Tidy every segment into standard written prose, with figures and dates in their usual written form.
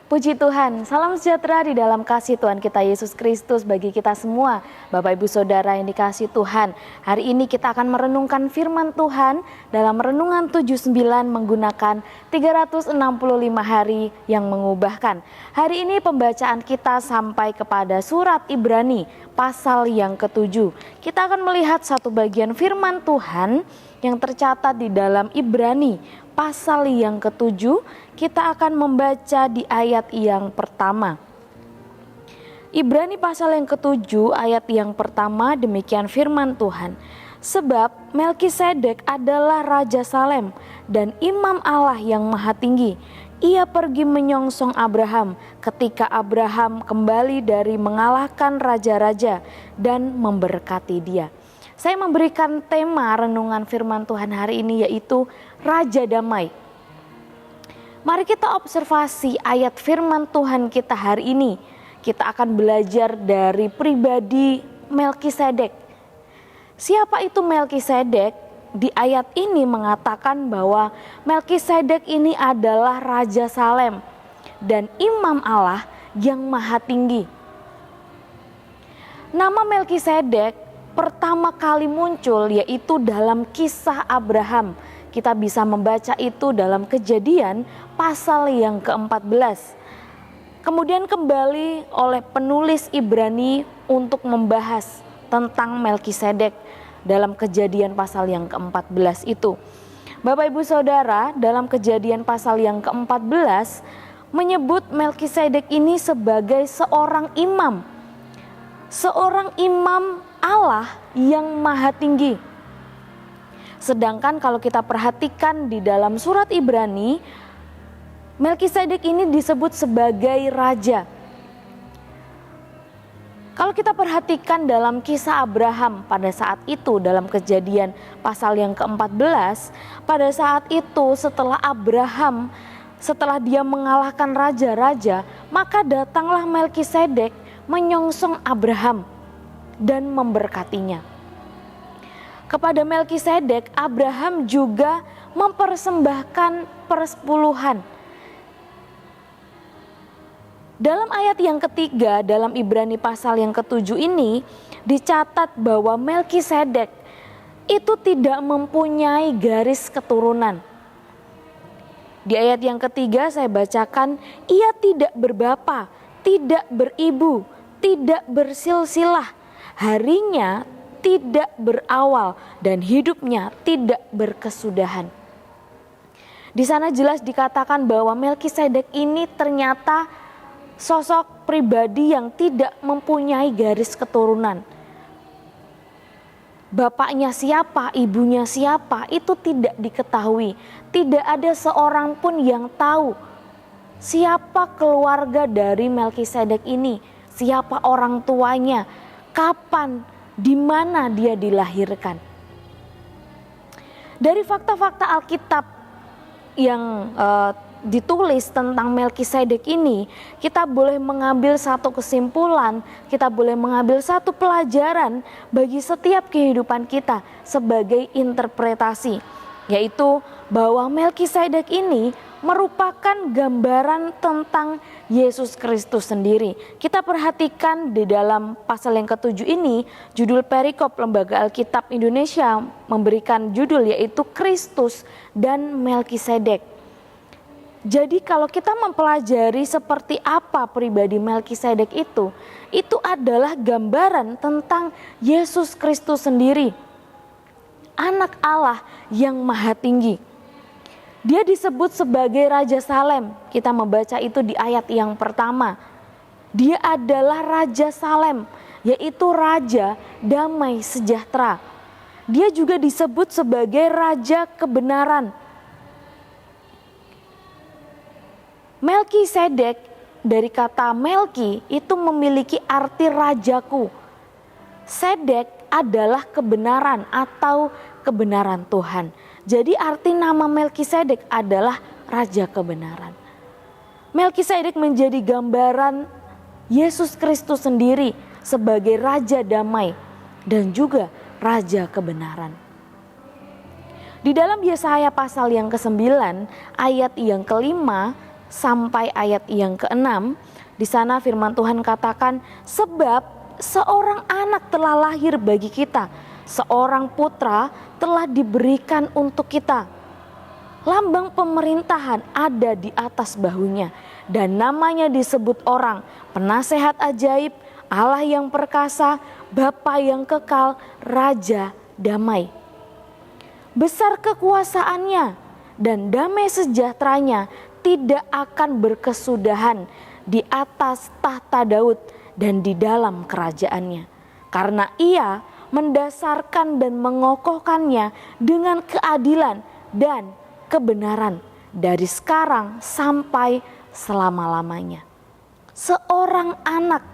Puji Tuhan, salam sejahtera di dalam kasih Tuhan kita Yesus Kristus bagi kita semua. Bapak Ibu Saudara yang dikasihi Tuhan, hari ini kita akan merenungkan firman Tuhan dalam Renungan 79 menggunakan 365 hari yang mengubahkan. Hari ini pembacaan kita sampai kepada surat Ibrani pasal yang ke-7. Kita akan melihat satu bagian firman Tuhan yang tercatat di dalam Ibrani pasal yang ke-7. Kita akan membaca di ayat yang pertama. Ibrani pasal yang ke-7 ayat yang pertama, demikian firman Tuhan. Sebab Melkisedek adalah Raja Salem dan Imam Allah yang Maha Tinggi. Ia pergi menyongsong Abraham ketika Abraham kembali dari mengalahkan raja-raja dan memberkati dia. Saya memberikan tema renungan firman Tuhan hari ini yaitu Raja Damai. Mari kita observasi ayat firman Tuhan kita hari ini. Kita akan belajar dari pribadi Melkisedek. Siapa itu Melkisedek? Di ayat ini mengatakan bahwa Melkisedek ini adalah Raja Salem dan Imam Allah yang Maha Tinggi. Nama Melkisedek pertama kali muncul yaitu dalam kisah Abraham. Kita bisa membaca itu dalam Kejadian pasal yang ke-14. Kemudian kembali oleh penulis Ibrani untuk membahas tentang Melkisedek dalam Kejadian pasal yang ke-14 itu. Bapak Ibu Saudara, dalam Kejadian pasal yang ke-14 menyebut Melkisedek ini sebagai seorang imam. Seorang imam Allah yang Maha Tinggi. Sedangkan kalau kita perhatikan di dalam surat Ibrani, Melkisedek ini disebut sebagai raja. Kalau kita perhatikan dalam kisah Abraham pada saat itu dalam Kejadian pasal yang ke-14, pada saat itu setelah dia mengalahkan raja-raja, maka datanglah Melkisedek menyongsong Abraham dan memberkatinya. Kepada Melkisedek, Abraham juga mempersembahkan persepuluhan. Dalam ayat yang ketiga dalam Ibrani pasal yang ke-7 ini dicatat bahwa Melkisedek itu tidak mempunyai garis keturunan. Di ayat yang ketiga saya bacakan, ia tidak berbapa, tidak beribu, tidak bersilsilah, harinya tidak berawal dan hidupnya tidak berkesudahan. Di sana jelas dikatakan bahwa Melkisedek ini ternyata sosok pribadi yang tidak mempunyai garis keturunan. Bapaknya siapa, ibunya siapa, itu tidak diketahui. Tidak ada seorang pun yang tahu siapa keluarga dari Melkisedek ini, siapa orang tuanya, kapan, di mana dia dilahirkan. Dari fakta-fakta Alkitab yang ditulis tentang Melkisedek ini, kita boleh mengambil satu kesimpulan, kita boleh mengambil satu pelajaran bagi setiap kehidupan kita sebagai interpretasi, yaitu bahwa Melkisedek ini merupakan gambaran tentang Yesus Kristus sendiri. Kita perhatikan di dalam pasal yang ke-7 ini, judul perikop Lembaga Alkitab Indonesia memberikan judul yaitu Kristus dan Melkisedek. Jadi kalau kita mempelajari seperti apa pribadi Melkisedek itu adalah gambaran tentang Yesus Kristus sendiri, anak Allah yang Maha Tinggi. Dia disebut sebagai Raja Salem. Kita membaca itu di ayat yang pertama. Dia adalah Raja Salem, yaitu Raja Damai Sejahtera. Dia juga disebut sebagai Raja Kebenaran. Melkisedek dari kata Melki itu memiliki arti rajaku. Sedek adalah kebenaran atau kebenaran Tuhan. Jadi arti nama Melkisedek adalah Raja Kebenaran. Melkisedek menjadi gambaran Yesus Kristus sendiri sebagai Raja Damai dan juga Raja Kebenaran. Di dalam Yesaya pasal yang ke-9 ayat yang ke-5 sampai ayat yang ke-6. Di sana firman Tuhan katakan, sebab seorang anak telah lahir bagi kita, seorang putra telah diberikan untuk kita. Lambang pemerintahan ada di atas bahunya, dan namanya disebut orang Penasehat Ajaib, Allah yang perkasa, Bapa yang kekal, Raja Damai. Besar kekuasaannya dan damai sejahteranya tidak akan berkesudahan di atas tahta Daud dan di dalam kerajaannya. Karena ia mendasarkan dan mengokohkannya dengan keadilan dan kebenaran dari sekarang sampai selama-lamanya. Seorang anak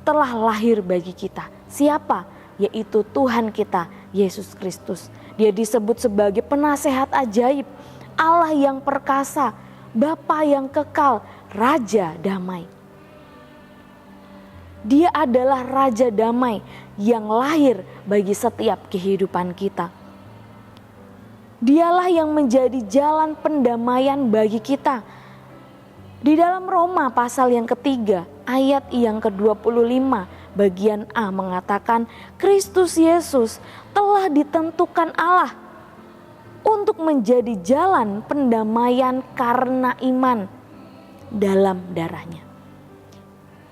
telah lahir bagi kita. Siapa? Yaitu Tuhan kita, Yesus Kristus. Dia disebut sebagai Penasehat Ajaib, Allah yang perkasa, Bapa yang kekal, Raja Damai. Dia adalah Raja Damai yang lahir bagi setiap kehidupan kita. Dialah yang menjadi jalan pendamaian bagi kita. Di dalam Roma pasal yang ketiga, ayat yang ke-25, bagian A mengatakan, Kristus Yesus telah ditentukan Allah untuk menjadi jalan pendamaian karena iman dalam darahnya.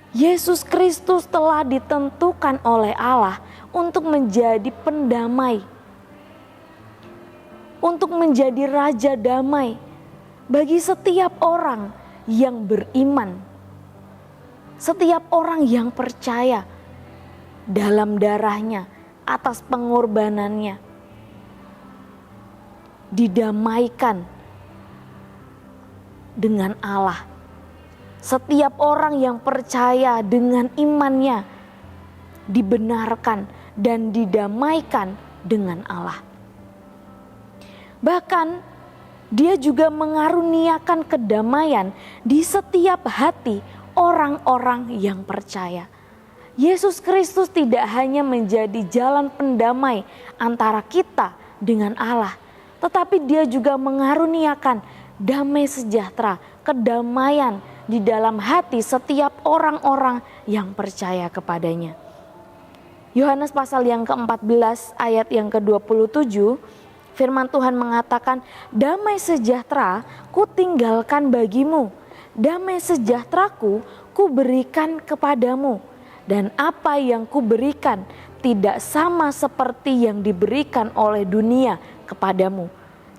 Yesus Kristus telah ditentukan oleh Allah untuk menjadi pendamai, untuk menjadi Raja Damai bagi setiap orang yang beriman, setiap orang yang percaya dalam darahnya, atas pengorbanannya, didamaikan dengan Allah. Setiap orang yang percaya dengan imannya dibenarkan dan didamaikan dengan Allah. Bahkan dia juga mengaruniakan kedamaian di setiap hati orang-orang yang percaya. Yesus Kristus tidak hanya menjadi jalan pendamai antara kita dengan Allah, tetapi dia juga mengaruniakan damai sejahtera, kedamaian di dalam hati setiap orang-orang yang percaya kepadanya. Yohanes pasal yang ke-14 ayat yang ke-27, firman Tuhan mengatakan, damai sejahtera ku tinggalkan bagimu, damai sejahteraku ku berikan kepadamu, dan apa yang ku berikan tidak sama seperti yang diberikan oleh dunia kepadamu.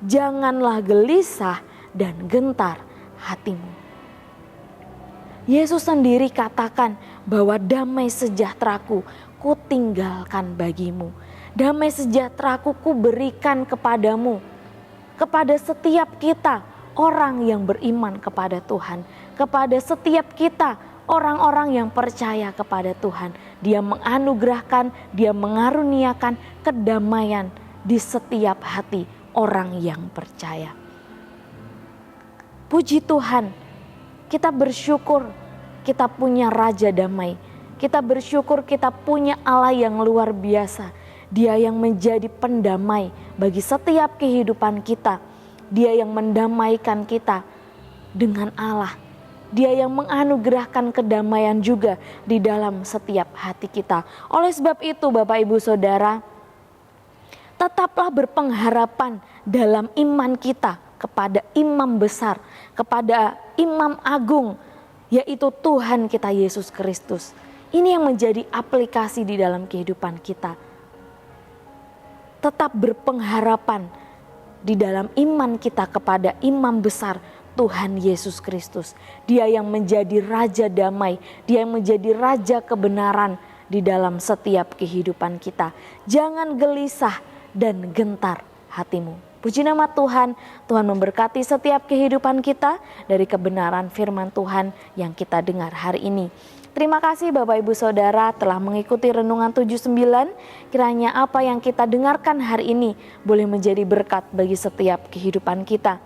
Janganlah gelisah dan gentar hatimu. Yesus sendiri katakan bahwa damai sejahteraku ku tinggalkan bagimu. Damai sejahteraku ku berikan kepadamu. Kepada setiap kita orang yang beriman kepada Tuhan. Kepada setiap kita orang-orang yang percaya kepada Tuhan. Dia menganugerahkan, dia mengaruniakan kedamaian di setiap hati orang yang percaya. Puji Tuhan, kita bersyukur kita punya Raja Damai. Kita bersyukur kita punya Allah yang luar biasa. Dia yang menjadi pendamai bagi setiap kehidupan kita. Dia yang mendamaikan kita dengan Allah. Dia yang menganugerahkan kedamaian juga di dalam setiap hati kita. Oleh sebab itu Bapak Ibu Saudara, tetaplah berpengharapan dalam iman kita kepada imam besar, kepada imam agung, yaitu Tuhan kita Yesus Kristus. Ini yang menjadi aplikasi di dalam kehidupan kita. Tetap berpengharapan di dalam iman kita kepada imam besar Tuhan Yesus Kristus. Dia yang menjadi Raja Damai, dia yang menjadi Raja kebenaran di dalam setiap kehidupan kita. Jangan gelisah dan gentar hatimu. Puji nama Tuhan, Tuhan memberkati setiap kehidupan kita dari kebenaran firman Tuhan yang kita dengar hari ini. Terima kasih Bapak Ibu Saudara telah mengikuti Renungan 79. Kiranya apa yang kita dengarkan hari ini boleh menjadi berkat bagi setiap kehidupan kita.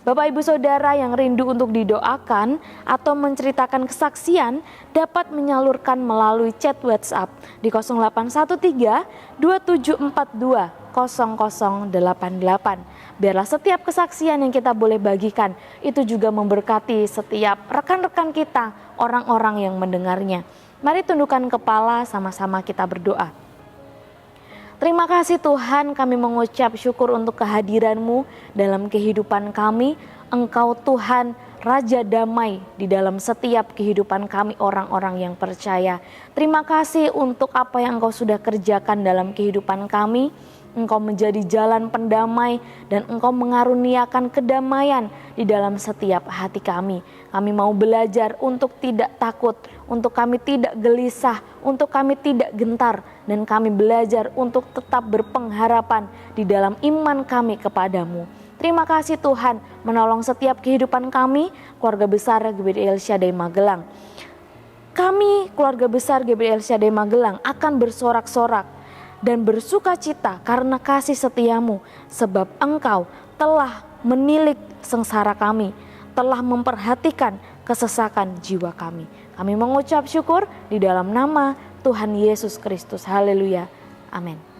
Bapak Ibu Saudara yang rindu untuk didoakan atau menceritakan kesaksian dapat menyalurkan melalui chat WhatsApp di 0813 2742 0088. Biarlah setiap kesaksian yang kita boleh bagikan itu juga memberkati setiap rekan-rekan kita, orang-orang yang mendengarnya. Mari tundukkan kepala, sama-sama kita berdoa. Terima kasih Tuhan, kami mengucap syukur untuk kehadiran-Mu dalam kehidupan kami. Engkau Tuhan, Raja damai di dalam setiap kehidupan kami orang-orang yang percaya. Terima kasih untuk apa yang Engkau sudah kerjakan dalam kehidupan kami. Engkau menjadi jalan pendamai dan Engkau mengaruniakan kedamaian di dalam setiap hati kami. Kami mau belajar untuk tidak takut, untuk kami tidak gelisah, untuk kami tidak gentar, dan kami belajar untuk tetap berpengharapan di dalam iman kami kepadamu. Terima kasih Tuhan menolong setiap kehidupan kami, keluarga besar GBI El Shaddai Magelang. Kami, keluarga besar GBI El Shaddai Magelang, akan bersorak-sorak dan bersuka cita karena kasih setiamu, sebab Engkau telah menilik sengsara kami, telah memperhatikan kesesakan jiwa kami. Kami mengucap syukur di dalam nama Tuhan Yesus Kristus. Haleluya. Amin.